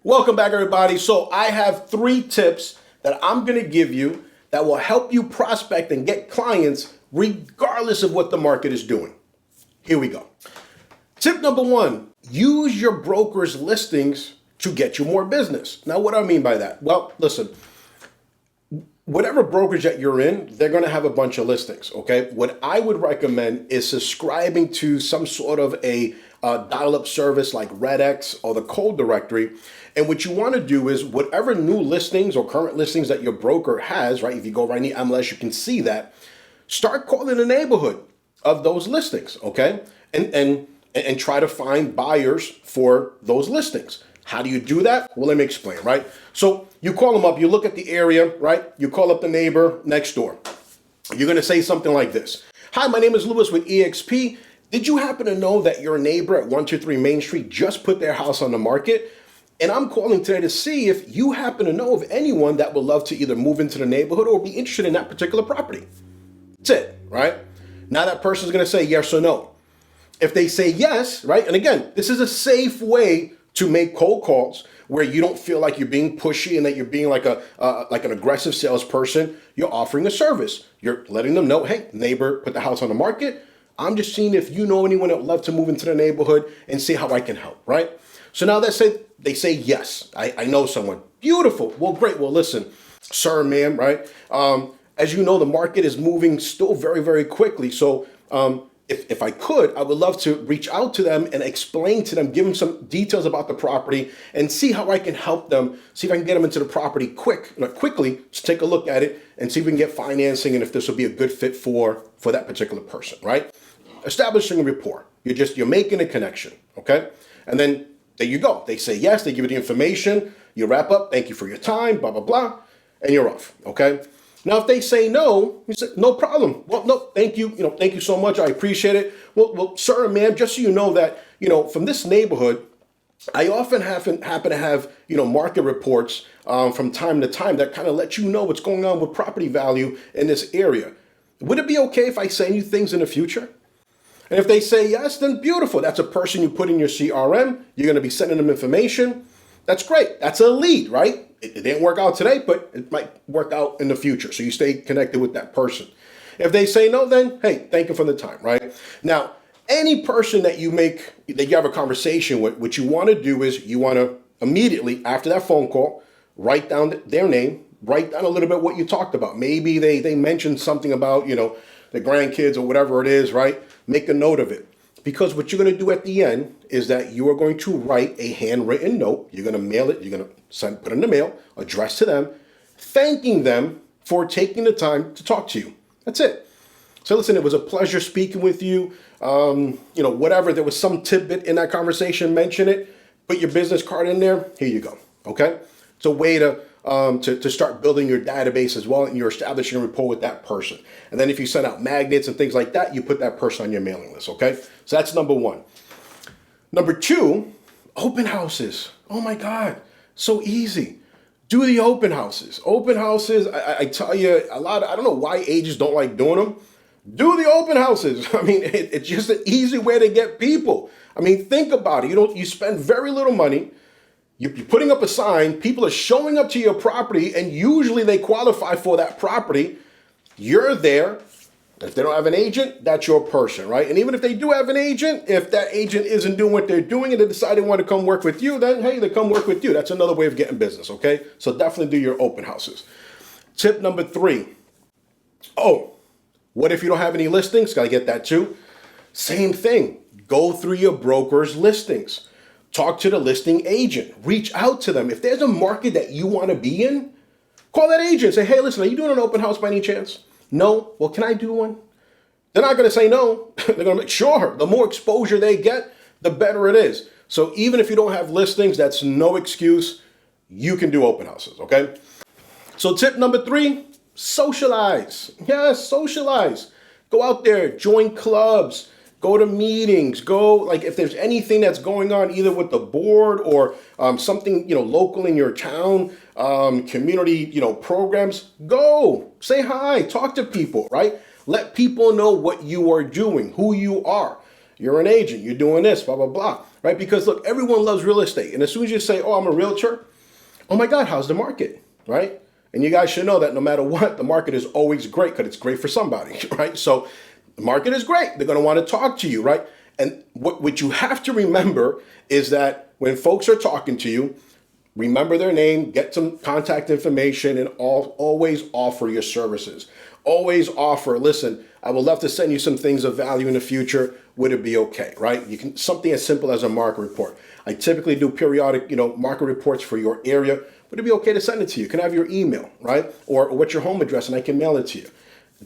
Welcome back, everybody. So I have 3 tips that I'm going to give you that will help you prospect and get clients regardless of what the market is doing. Here we go. Tip number 1, use your broker's listings to get you more business. Now, what do I mean by that? Well, listen, whatever brokerage that you're in, they're going to have a bunch of listings, okay? What I would recommend is subscribing to some sort of a dial-up service like RedX or the cold directory. And what you want to do is whatever new listings or current listings that your broker has, right? If you go right in the MLS, you can see that. Start calling the neighborhood of those listings, okay? And try to find buyers for those listings. How do you do that? Well, let me explain, right? So you call them up, you look at the area, right? You call up the neighbor next door. You're going to say something like this. Hi, my name is Lewis with eXp. Did you happen to know that your neighbor at 123 Main Street just put their house on the market? And I'm calling today to see if you happen to know of anyone that would love to either move into the neighborhood or be interested in that particular property. That's it, right? Now that person's going to say yes or no. If they say yes, right? And again, this is a safe way to make cold calls where you don't feel like you're being pushy and that you're being like an aggressive salesperson. You're offering a service. You're letting them know, hey, neighbor put the house on the market. I'm just seeing if you know anyone that would love to move into the neighborhood and see how I can help, right? So now they say yes, I know someone. Beautiful. Well, great. Well, listen, sir, ma'am, right? As you know, the market is moving still very, very quickly. So if I could, I would love to reach out to them and explain to them, give them some details about the property and see how I can help them, see if I can get them into the property quickly, just take a look at it and see if we can get financing and if this will be a good fit for that particular person, right? Establishing a rapport. You're making a connection, okay? And then there you go. They say yes, they give you the information, you wrap up, thank you for your time, blah, blah, blah, and you're off, okay? Now, if they say no, you say, no problem. Well, no, thank you. Thank you so much. I appreciate it. Well, sir, ma'am, just so you know that, from this neighborhood, I often happen to have, market reports from time to time that kind of let you know what's going on with property value in this area. Would it be okay if I send you things in the future? And if they say yes, then beautiful. That's a person you put in your CRM. You're going to be sending them information. That's great. That's a lead, right? It didn't work out today, but it might work out in the future. So you stay connected with that person. If they say no, then hey, thank you for the time, right? Now, any person that you have a conversation with, what you want to do is you want to immediately after that phone call, write down their name, write down a little bit what you talked about. Maybe they mentioned something about, the grandkids or whatever it is, right? Make a note of it. Because what you're going to do at the end is that you are going to write a handwritten note. You're going to mail it. You're going to put it in the mail, addressed to them, thanking them for taking the time to talk to you. That's it. So listen, it was a pleasure speaking with you. Whatever, there was some tidbit in that conversation, mention it. Put your business card in there. Here you go. Okay? It's a way to start building your database as well, and you're establishing a rapport with that person. And then if you send out magnets and things like that, you put that person on your mailing list, okay? So that's number 1. Number 2, open houses. Oh my God, so easy. Do the open houses. Open houses, I tell you, I don't know why agents don't like doing them. Do the open houses. I mean, it's just an easy way to get people. I mean, think about it. You spend very little money. You're putting up a sign, people are showing up to your property, and usually they qualify for that property. You're there. If they don't have an agent, that's your person, right? And even if they do have an agent, if that agent isn't doing what they're doing and they decide they want to come work with you, then hey, they come work with you. That's another way of getting business, okay? So definitely do your open houses. Tip number 3. Oh, what if you don't have any listings? Got to get that too. Same thing. Go through your broker's listings. Talk to the listing agent. Reach out to them. If there's a market that you want to be in, call that agent. Say, hey, listen, are you doing an open house by any chance? No? Well, can I do one? They're not going to say no. They're going to make sure. The more exposure they get, the better it is. So even if you don't have listings, that's no excuse. You can do open houses, okay? So tip number 3, socialize. Yes, socialize. Go out there, join clubs. Go to meetings, if there's anything that's going on either with the board or something, local in your town, community, programs, go, say hi, talk to people, right? Let people know what you are doing, who you are. You're an agent, you're doing this, blah, blah, blah. right? Because look, everyone loves real estate. And as soon as you say, oh, I'm a realtor, oh my God, how's the market, right? And you guys should know that no matter what, the market is always great because it's great for somebody, right? So the market is great. They're going to want to talk to you, right? And what you have to remember is that when folks are talking to you, remember their name, get some contact information, and always offer your services. Always offer, listen, I would love to send you some things of value in the future. Would it be okay, right? You can, something as simple as a market report. I typically do periodic, market reports for your area. Would it be okay to send it to you? Can I have your email, right? Or what's your home address and I can mail it to you.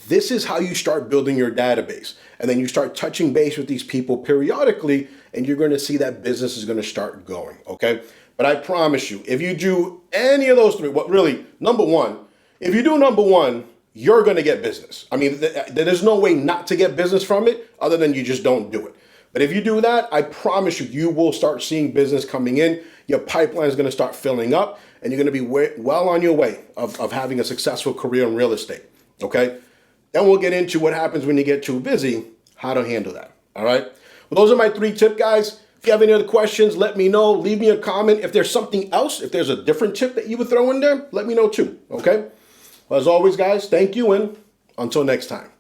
This is how you start building your database. And then you start touching base with these people periodically, and you're going to see that business is going to start going, okay? But I promise you, if you do any of those three, number one, if you do number one, you're going to get business. I mean, there's no way not to get business from it other than you just don't do it. But if you do that, I promise you, you will start seeing business coming in. Your pipeline is going to start filling up, and you're going to be well on your way of having a successful career in real estate, okay? Then we'll get into what happens when you get too busy, how to handle that, all right? Well, those are my 3 tips, guys. If you have any other questions, let me know. Leave me a comment. If there's something else, if there's a different tip that you would throw in there, let me know too, okay? Well, as always, guys, thank you, and until next time.